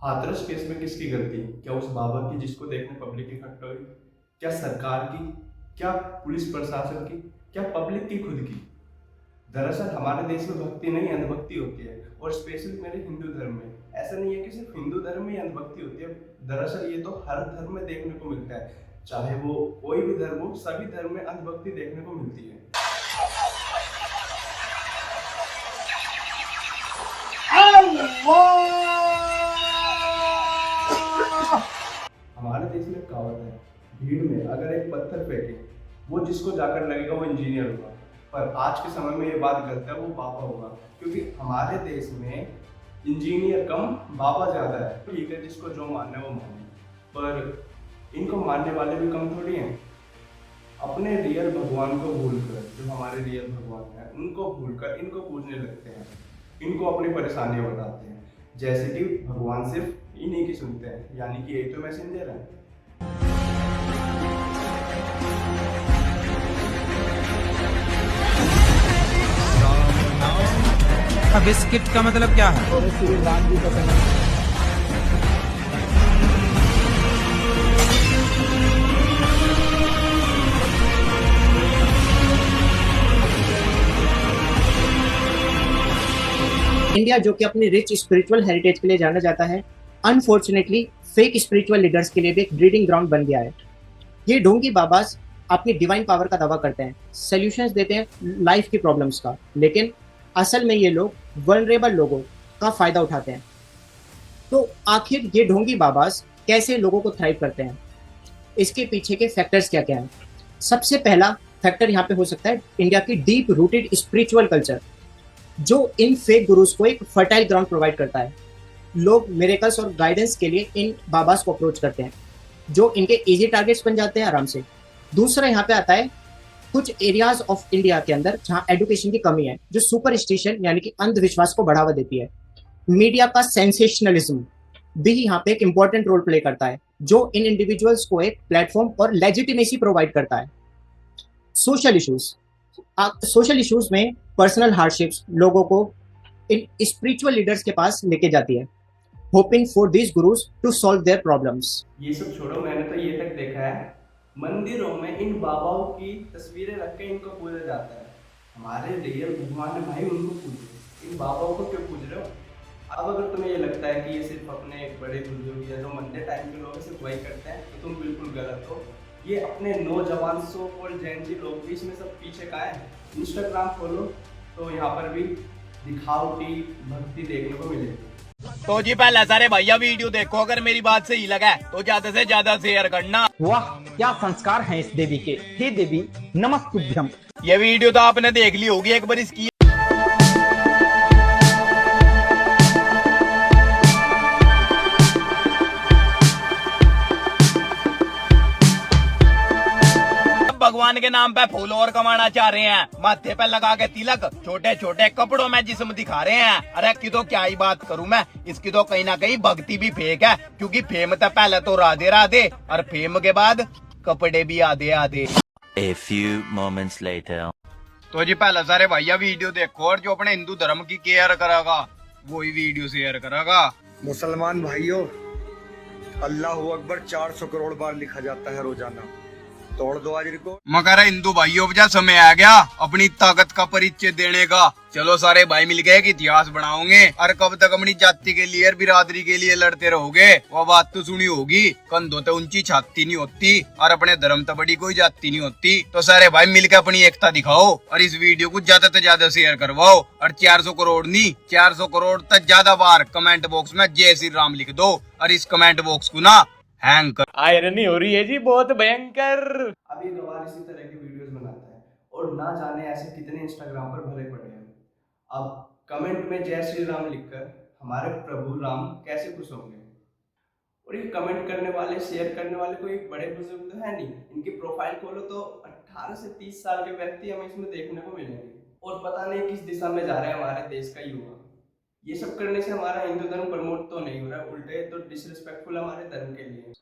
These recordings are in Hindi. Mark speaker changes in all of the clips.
Speaker 1: हाथरस केस में किसकी गलती? क्या उस बाबा की जिसको देखने पब्लिक इकट्ठा हुई? क्या सरकार की? क्या पुलिस प्रशासन की? क्या पब्लिक की खुद की? दरअसल हमारे देश में भक्ति नहीं अंधभक्ति होती है, और स्पेशली मेरे हिंदू धर्म में ऐसा नहीं है कि सिर्फ हिंदू धर्म में ही अंधभक्ति होती है। दरअसल ये तो हर धर्म में देखने को मिलता है, चाहे वो कोई भी धर्म हो, सभी धर्म में अंधभक्ति देखने को मिलती है। हमारे देश में कहावत है, भीड़ में अगर एक पत्थर फेंके, वो जिसको जाकर लगेगा वो इंजीनियर होगा। पर आज के समय में ये बात गलत है, वो बाबा होगा। क्योंकि हमारे देश में इंजीनियर कम, बाबा ज्यादा है। ठीक है, जिसको जो मानना है वो माने, पर इनको मानने वाले भी कम थोड़ी हैं। अपने रियल भगवान को भूलकर, जो हमारे रियल भगवान है उनको भूलकर इनको पूजने लगते हैं, इनको अपनी परेशानियां बताते हैं, जैसे कि भगवान सिर्फ इन्हीं की सुनते हैं, यानी कि यही तो मैसेंजर है।
Speaker 2: अब इस किट का मतलब क्या है?
Speaker 3: इंडिया जो कि अपनी रिच स्पिरिचुअल हेरिटेज के लिए जाना जाता है, अनफॉर्चुनेटली फेक स्पिरिचुअल लीडर्स के लिए भी एक ब्रीडिंग ग्राउंड बन गया है। ये ढोंगी बाबास अपनी डिवाइन पावर का दावा करते हैं, सॉल्यूशंस देते हैं लाइफ की प्रॉब्लम्स का, लेकिन असल में ये लोग वल्नरेबल लोगों का फायदा उठाते हैं। तो आखिर ये ढोंगी बाबास कैसे लोगों को थ्राइव करते हैं, इसके पीछे के फैक्टर्स क्या क्या हैं? सबसे पहला फैक्टर यहाँ पे हो सकता है इंडिया की डीप रूटेड स्पिरिचुअल कल्चर, जो इन फेक गुरुज को एक फर्टाइल ग्राउंड प्रोवाइड करता है। लोग मिरेकल्स और गाइडेंस के लिए इन बाबास को अप्रोच करते हैं, जो इनके इजी टारगेट्स बन जाते हैं आराम से। दूसरा यहाँ पे आता है कुछ एरियाज ऑफ इंडिया के अंदर जहाँ एजुकेशन की कमी है, जो सुपरस्टिशन यानी कि अंधविश्वास को बढ़ावा देती है। मीडिया का सेंसेशनलिज्म भी यहाँ पे एक इंपॉर्टेंट रोल प्ले करता है, जो इन इंडिविजुअल्स को एक प्लेटफॉर्म और लेजिटिमेसी प्रोवाइड करता है। सोशल इश्यूज, सोशल इश्यूज में पर्सनल हार्डशिप्स लोगों को इन स्पिरिचुअल लीडर्स के पास लेके जाती है, hoping for this gurus to solve their problems.
Speaker 1: ये सब छोड़ो, मैंने तो ये तक देखा है मंदिरों में इन बाबाओं की तस्वीरें रख के इनको पूजा जाता है। हमारे रियल भगवान है भाई, उनको पूजो, इन बाबाओं को क्यों पूज रहे हो? अब अगर तुम्हें ये लगता है कि ये सिर्फ अपने बड़े बुजुर्ग या जो मंदिर टाइम के लोग हैं सिर्फ वही करते हैं, तो तुम बिल्कुल गलत हो। ये अपने नौजवान सो कॉल्ड जेन जी लोग भी इसमें सब पीछे का है। इंस्टाग्राम खोलो तो यहाँ पर भी दिखावटी भक्ति देखने को मिलेगी।
Speaker 4: तो जी पहले सारे भैया वीडियो देखो, अगर मेरी बात सही लगा तो ज्यादा से ज्यादा शेयर करना।
Speaker 5: वाह क्या संस्कार हैं इस देवी के। हे देवी नमस्तुभ्यम।
Speaker 4: ये वीडियो तो आपने देख ली होगी एक बार इसकी। भगवान के नाम पे फूल और कमाना चाह रहे हैं, माथे पे लगा के तिलक, छोटे छोटे कपड़ों में जिस्म दिखा रहे हैं। अरे की तो क्या ही बात करूं मैं, इसकी तो कहीं ना कहीं भक्ति भी फेक है, क्योंकि फेम तो पहले तो राधे राधे, और फेम के बाद कपड़े भी आधे आधे।
Speaker 6: A few moments later.
Speaker 4: तो जी पहले सारे भैया वीडियो देखो, और जो अपने हिंदू धर्म की केयर करेगा वही वीडियो शेयर करेगा।
Speaker 7: मुसलमान भाइयों, अल्लाह अकबर 400 करोड़ बार लिखा जाता है रोजाना। तोड़ दो आज को।
Speaker 4: मगर हिंदू भाइयों वजह समय आ गया अपनी ताकत का परिचय देने का। चलो सारे भाई मिल गए कि इतिहास बनाओगे, और कब तक अपनी जाति के लिए और बिरादरी के लिए लड़ते रहोगे? वो बात तो सुनी होगी, कंधों तो ऊंची छाती नहीं होती, और अपने धर्म तो बड़ी कोई जाति नहीं होती। तो सारे भाई मिलकर अपनी एकता दिखाओ, और इस वीडियो को ज्यादा से ज्यादा शेयर करवाओ, और 400 करोड़ नहीं 400 करोड़ तक ज्यादा बार कमेंट बॉक्स में जय श्री राम लिख दो, और इस कमेंट बॉक्स को ना हैंग कर।
Speaker 8: आयरनी हो रही है जी, बहुत भयंकर।
Speaker 1: अब ये गवार इसी तरह की वीडियोस बनाता है, और ना जाने ऐसे कितने इंस्टाग्राम पर भरे पड़े हैं। अब कमेंट में जय श्री राम लिखकर हमारे प्रभु राम कैसे खुश होंगे? और ये कमेंट करने वाले, शेयर करने वाले कोई बड़े बुजुर्ग तो है नहीं। इनकी प्रोफाइल खोलो तो 18 से 30 साल के व्यक्ति हमें इसमें देखने को मिलेंगे, और पता नहीं किस दिशा में जा रहा है हमारे देश का युवा। ये सब करने से हमारा हिंदू धर्म प्रमोट तो नहीं हो रहा, उल्टे तो डिसरिस्पेक्टफुल हमारे धर्म के लिए।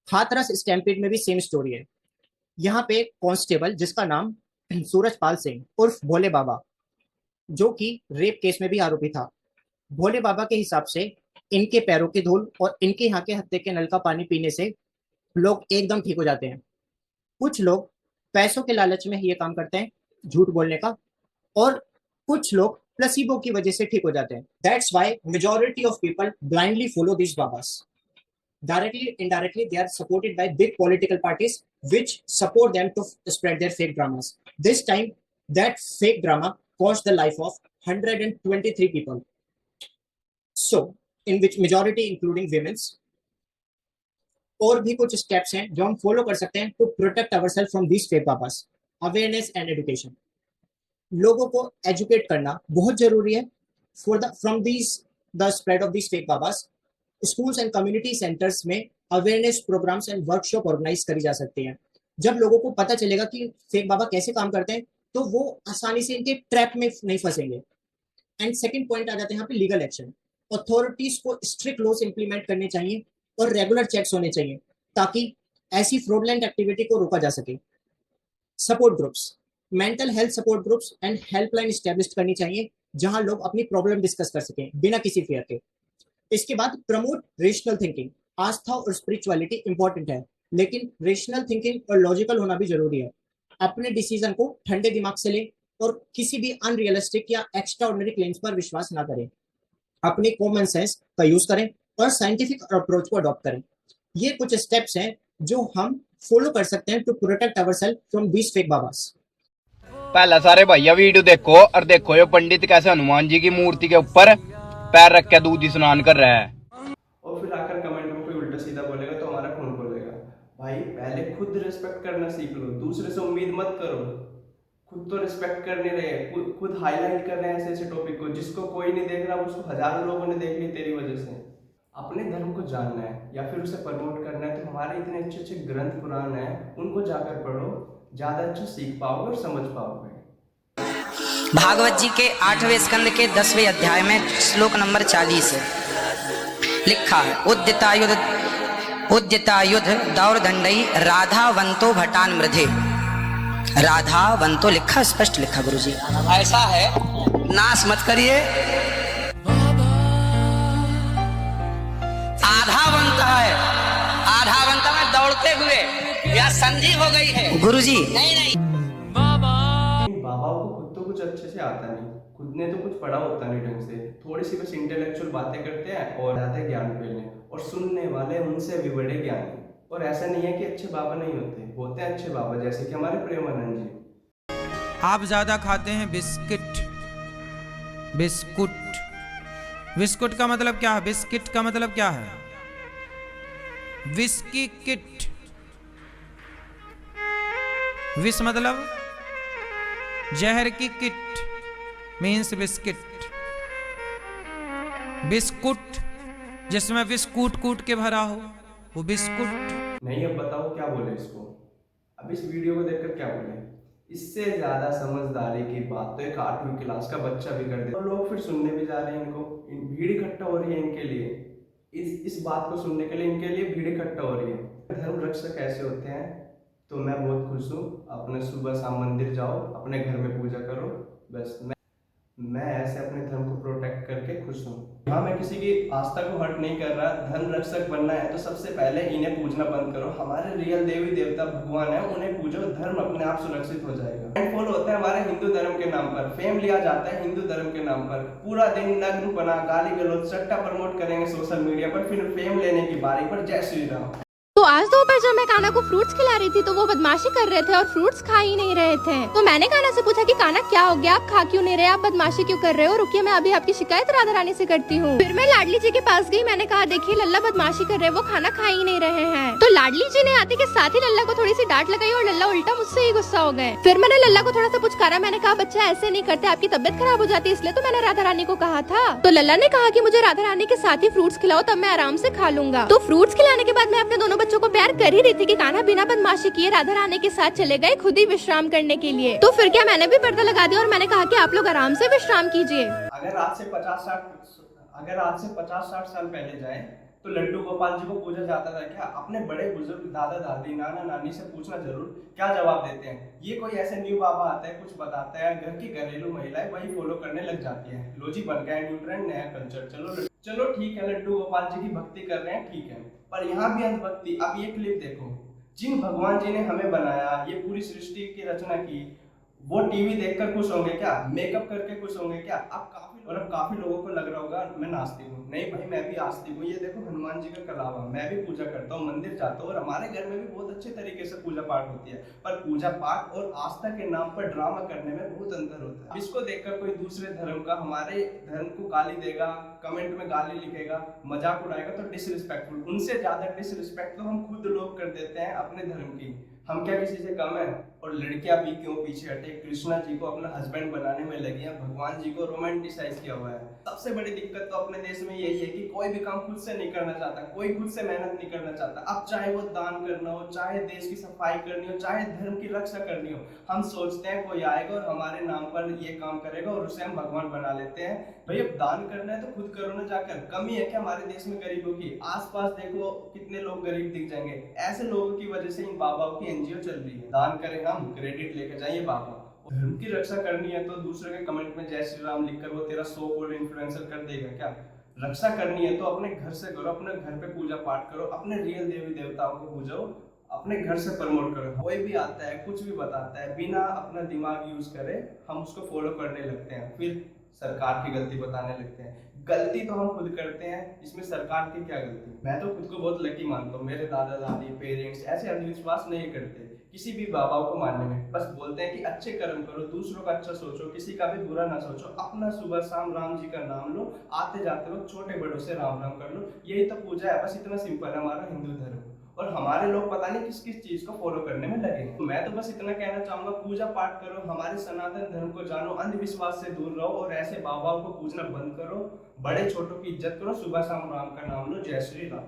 Speaker 3: हाथरस स्टैम्पेड में भी सेम स्टोरी है। यहाँ पे कांस्टेबल जिसका नाम सूरजपाल सिंह उर्फ भोले बाबा, जो कि रेप केस में भी आरोपी था। भोले बाबा के हिसाब से इनके पैरों के धूल और इनके यहाँ के हत्थे के नल का पानी पीने से लोग एकदम ठीक हो जाते हैं। कुछ लोग पैसों के लालच में ये काम करते हैं, झूठ बोलने का, और कुछ लोग प्लेसिबो की वजह से ठीक हो जाते हैं। That's why majority of people blindly follow this babas. Directly, indirectly, they are supported by big political parties which support them to spread their fake dramas. This time, that fake drama cost the life of 123 people. So, in which majority including women's. और भी कुछ स्टेप्स हैं जो हम फॉलो कर सकते हैं to protect ourself from these fake babas. Awareness and education, लोगों को एजुकेट करना बहुत जरूरी है for from these the spread of these fake babas. Schools and community centres में awareness programmes and workshop organise करी जा सकती हैं। जब लोगों को पता चलेगा कि फेक बाबा कैसे काम करते हैं तो वो आसानी से इनके ट्रैप में नहीं फंसेंगे। एंड सेकंड पॉइंट आ जाते हैं यहाँ पे लीगल एक्शन। अथॉरिटीज को स्ट्रिक्ट लॉस इंप्लीमेंट करने चाहिए और रेगुलर चेक्स होने चाहिए ताकि ऐसी फ्रॉडलेंट एक्टिविटी को रोका जा सके। Support groups, mental health support groups and helpline establish करनी चाहिए जहां लोग अपनी प्रॉब्लम डिस्कस कर सकें बिना किसी फियर के। इसके बाद प्रमोट रेशनल थिंकिंग। आस्था और स्पिरिचुअलिटी इंपॉर्टेंट है, लेकिन रेशनल थिंकिंग और लॉजिकल होना भी जरूरी है। अपने डिसीजन को ठंडे दिमाग से लें और किसी भी अनरियलिस्टिक या एक्स्ट्रा ऑर्डिनरी क्लेम्स पर विश्वास ना करें। अपने कॉमन सेंस का यूज करें और साइंटिफिक अप्रोच को अडॉप्ट करें। ये कुछ स्टेप्स हैं जो हम फॉलो कर सकते हैं to protect ourself from these fake babas.
Speaker 4: पहला सारे भैया वीडियो देखो और देखो ये पंडित कैसे हनुमान जी की मूर्ति के ऊपर पैर रख के दूध स्नान कर रहा है।
Speaker 1: और फिर आकर कमेंट में कोई उल्टा सीधा बोलेगा तो हमारा खून खोलेगा। भाई पहले खुद रिस्पेक्ट करना सीख लो, दूसरे से उम्मीद मत करो। खुद तो रिस्पेक्ट कर नहीं रहे, खुद हाईलाइट कर रहे हैं ऐसे ऐसे टॉपिक को जिसको कोई नहीं देख रहा, उसको हजारों लोगों ने देख ली तेरी वजह से। अपने धर्म को जानना है या फिर उसे प्रमोट करना है तो हमारे इतने अच्छे अच्छे ग्रंथ पुराण हैं, उनको जाकर पढ़ो, ज्यादा अच्छा सीख पाओगे और समझ पाओगे।
Speaker 9: भागवत जी के 8वें स्कंद के 10वें अध्याय में श्लोक नंबर 40 लिखा है, उद्यता युद्ध दौरदंडई राधावंतो भटान मृधे। राधावंतो लिखा, स्पष्ट लिखा गुरुजी, ऐसा है, नाश मत करिए। आधावंत है, आधावंत में दौड़ते हुए या संधि हो गई है गुरुजी। नहीं
Speaker 1: बाबाओं को खुद तो कुछ अच्छे से आता नहीं, खुद ने तो कुछ पढ़ा होता नहीं ढंग से, थोड़ी सी बस इंटेलेक्चुअल बातें करते हैं और ज्यादा ज्ञान फैलने, और सुनने वाले उनसे भी बड़े ज्ञानी। और ऐसा नहीं है कि अच्छे बाबा नहीं होते हैं अच्छे बाबा, जैसे कि हमारे प्रेमानंद जी।
Speaker 2: आप ज्यादा खाते हैं बिस्किट। बिस्कुट, बिस्कुट का मतलब क्या है? बिस्किट का मतलब क्या है? Whisky kit. विस मतलब जहर की किट, मीन्स बिस्किट। बिस्कुट जिसमें विष कूट कूट के भरा हो, वो बिस्कुट
Speaker 1: नहीं। अब बताओ क्या बोले इसको, अब इस वीडियो को देखकर क्या बोले? इससे ज्यादा समझदारी की बात तो एक 8वीं क्लास का बच्चा भी कर दे। और लोग फिर सुनने भी जा रहे हैं, इनको भीड़ इकट्ठा हो रही है इनके लिए, इस बात को सुनने के लिए इनके लिए भीड़ इकट्ठा हो रही है। धर्म रक्षक ऐसे होते हैं, तो मैं बहुत खुश हूँ। अपने सुबह शाम मंदिर जाओ, अपने घर में पूजा करो, बस मैं ऐसे अपने धर्म को प्रोटेक्ट करके खुश हूँ। हाँ, मैं किसी की आस्था को हर्ट नहीं कर रहा। धर्म रक्षक बनना है तो सबसे पहले इन्हें पूजना बंद करो। हमारे रियल देवी देवता भगवान है, उन्हें पूजो, धर्म अपने आप सुरक्षित हो जाएगा। एंड फॉलो होता है हमारे हिंदू धर्म के नाम पर, फेम लिया जाता है हिंदू धर्म के नाम पर। पूरा दिन नग्न बना, गाली गलौज, सट्टा प्रमोट करेंगे सोशल मीडिया पर, फिर फेम लेने की बारी पर। जय श्री राम।
Speaker 10: तो आज दोपहर जब मैं कान्हा को फ्रूट्स खिला रही थी तो वो बदमाशी कर रहे थे और फ्रूट्स खा ही नहीं रहे थे। तो मैंने कान्हा से पूछा कि कान्हा क्या हो गया, आप खा क्यों नहीं रहे, आप बदमाशी क्यों कर रहे हो? रुकिए, मैं अभी आपकी शिकायत राधा रानी से करती हूँ। फिर मैं लाडली जी के पास गई, मैंने कहा देखिए लल्ला बदमाशी कर रहे हैं, वो खाना खा ही नहीं रहे हैं। तो लाडली जी ने आते के साथ ही लल्ला को थोड़ी सी डांट लगाई और लल्ला उल्टा मुझसे ही गुस्सा हो गए। फिर मैंने लल्ला को थोड़ा सा पुचकारा, मैंने कहा बच्चा ऐसे नहीं करते, आपकी तबियत खराब हो जाती है, इसलिए तो मैंने राधा रानी को कहा था। तो लल्ला ने कहा कि मुझे राधा रानी के साथ ही फ्रूट्स खिलाओ, तब मैं आराम से खा लूंगा। तो फ्रूट्स खिलाने के बाद मैं अपने दोनों बच्चों को प्यार कर ही रही थी कि कान्हा बिना बदमाशी किए राधा रानी के साथ चले गए खुद ही विश्राम करने के लिए। तो फिर क्या, मैंने भी पर्दा लगा दिया और मैंने कहा कि आप लोग आराम से विश्राम कीजिए।
Speaker 1: अगर आज से 50-60 साल पहले जाए तो लड्डू गोपाल जी को पूजा जाता था क्या? अपने बड़े बुजुर्ग दादा दादी नाना नानी से पूछना जरूर, क्या जवाब देते हैं? ये कोई ऐसे न्यू बाबा आता है, कुछ बताता है, घर की घरेलू महिलाएं वही फॉलो करने लग जाती है। लो जी, बन गया न्यू ट्रेंड, नया कल्चर। चलो ठीक है, लड्डू गोपाल जी की भक्ति कर रहे हैं, ठीक है, पर यहाँ भी अंधभक्ति। अब ये क्लिप देखो, जिन भगवान जी ने हमें बनाया, ये पूरी सृष्टि की रचना की, वो टीवी देखकर खुश होंगे क्या? मेकअप करके खुश होंगे क्या? अब काफी लोगों को लग रहा होगा मैं नास्तिक हूँ। नहीं भाई, मैं भी आस्तिक हूँ। ये देखो हनुमान जी का कलावा, मैं भी पूजा करता हूँ, मंदिर जाता हूँ, और हमारे घर में भी बहुत अच्छे तरीके से पूजा पाठ होती है। पर पूजा पाठ और आस्था के नाम पर ड्रामा करने में बहुत अंतर होता है। इसको देखकर कोई दूसरे धर्म का हमारे धर्म को गाली देगा, कमेंट में गाली लिखेगा, मजाक उड़ाएगा, तो डिसरिस्पेक्टफुल। उनसे ज्यादा डिसरिस्पेक्ट तो हम खुद लोग कर देते हैं अपने धर्म की। हम क्या किसी से कम है? और लड़कियां भी क्यों पीछे हटे? कृष्णा जी को अपना हस्बैंड बनाने में लगी हैं, भगवान जी को रोमांटिसाइज किया हुआ है। सबसे बड़ी दिक्कत तो अपने देश में यही है कि कोई भी काम खुद से नहीं करना चाहता, कोई खुद से मेहनत नहीं करना चाहता। अब चाहे वो दान करना हो, चाहे देश की सफाई करनी हो, चाहे धर्म की रक्षा करनी हो, हम सोचते हैं कोई आएगा और हमारे नाम पर ये काम करेगा और उसे हम भगवान बना लेते हैं। भाई अब दान करना है तो खुद करो ना जाकर। कमी है क्या हमारे देश में गरीबों की? आसपास देखो कितने लोग गरीब दिख जाएंगे। ऐसे लोगों की वजह से इन बाबाओं की एनजीओ चल रही है। दान करें हम, क्रेडिट लेके जाइए बाबा। धर्म की रक्षा करनी है तो दूसरे के कमेंट में जय श्री राम लिखकर वो तेरा सो कॉल्ड इन्फ्लुएंसर कर देगा क्या? रक्षा करनी है तो अपने घर से करो, अपने घर पे पूजा पाठ करो, अपने रियल देवी देवताओं को पूजो, अपने घर से प्रमोट करो। कोई भी आता है, कुछ भी बताता है, बिना अपना दिमाग यूज करे हम उसको फॉलो करने लगते हैं, फिर सरकार की गलती बताने लगते हैं। गलती तो हम खुद करते हैं, इसमें सरकार की क्या गलती? मैं तो खुद को बहुत लकी मानता हूँ, मेरे दादा दादी पेरेंट्स ऐसे अंधविश्वास नहीं करते किसी भी बाबाओं को मानने में। बस बोलते हैं कि अच्छे कर्म करो, दूसरों का अच्छा सोचो, किसी का भी बुरा ना सोचो, अपना सुबह शाम राम जी का नाम लो, आते जाते वक्त छोटे बड़ों से राम राम कर लो। यही तो पूजा है, बस इतना सिंपल है हमारा हिंदू धर्म। और हमारे लोग पता नहीं किस किस चीज को फॉलो करने में लगे हैं। मैं तो बस इतना कहना चाहूंगा, पूजा पाठ करो, हमारे सनातन धर्म को जानो, अंधविश्वास से दूर रहो और ऐसे बाबाओं को पूजना बंद करो। बड़े छोटों की इज्जत करो, सुबह शाम राम का नाम लो। जय श्री राम।